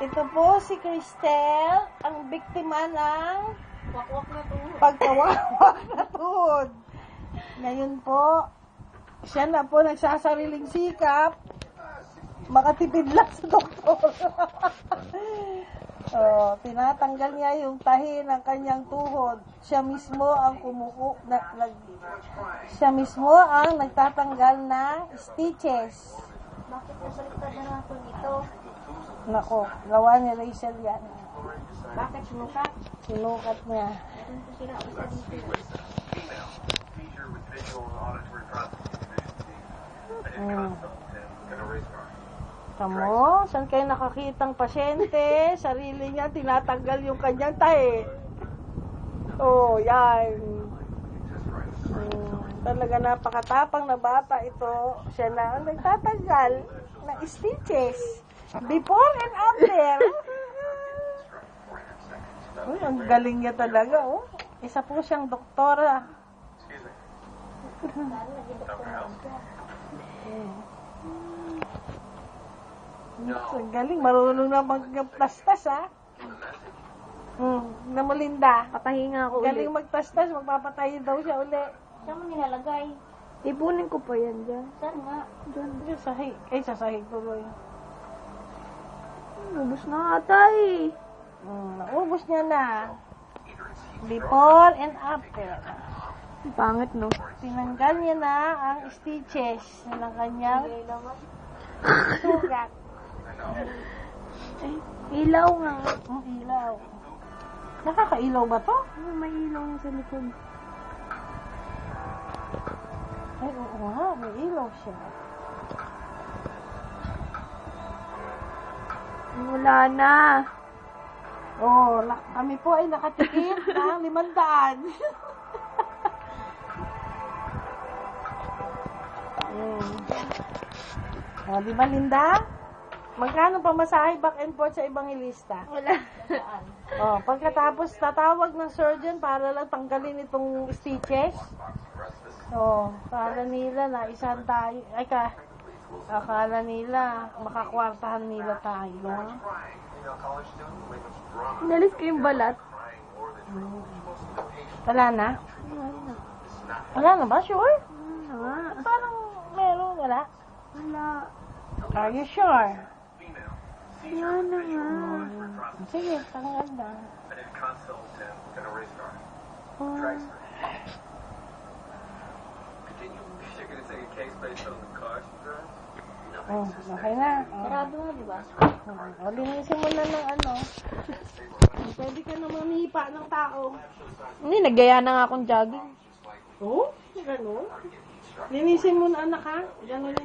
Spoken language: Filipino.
Ito po si Cristel, ang biktima ng Wakwak na to. pagkawawak na tuhod. Ngayon po, siya na po nagsasariling sikap, makatipid lang sa doktor. Tinatanggal niya yung tahi ng kanyang tuhod. Siya mismo ang siya mismo ang nagtatanggal na stitches. Bakit nabaliktad na ako nito? Nako, gawa ni Rachel yan. Bakit sumukat? Sinukat niya. Ito sila isa dito. Tamo, saan kayo nakakitang pasyente? Sarili niya, tinatanggal yung kanyang tahi. Oh, yan. Talaga napakatapang na bata ito. Siya na ang nagtatanggal ng stitches. Before and after. Uy, ang galing niya talaga, oh. Isa po siyang doktora. Ang galing, marunong na magplastas, ha? Namulinda. Patahi nga ako Galing magplastas, magpapatayin daw siya uli. Saan mo nilalagay? Ipunin ko pa yan dyan. Saan nga? Diyan sa sahig. Sa sahig tuloy. Ubus na atay. Naubos niya na. Before and after. Pangit, no? Tinanggal niya na ang stitches ng kanyang sugat. Ay, ilaw nga. Ang ilaw. Nakakailaw ba to? May ilaw nga sa likod. Ay, oo nga. May ilaw siya. Wala na. Oh, kami po ay nakatikip ng 500. Di ba, Linda? Magkano pamasahe back and forth sa Evangelista? Wala. Pagkatapos tatawag ng surgeon para lang tanggalin itong stitches. Akala nila na isahan tayo. Akala nila makakwartahan nila tayo. Nalis ko yung balat. Wala na? Wala na ba? Sure? Wala. Parang meron. Wala? Wala. Are you sure? Yan na nga. Sige, tanggal na. Okay na. Sarado nga, di ba? Linisin mo na ng ano. Pwede ka na mamipa ng tao. Hindi, naggaya na nga akong jogging. Oh? Ganun? Linisin mo na, anak, ha? Ganun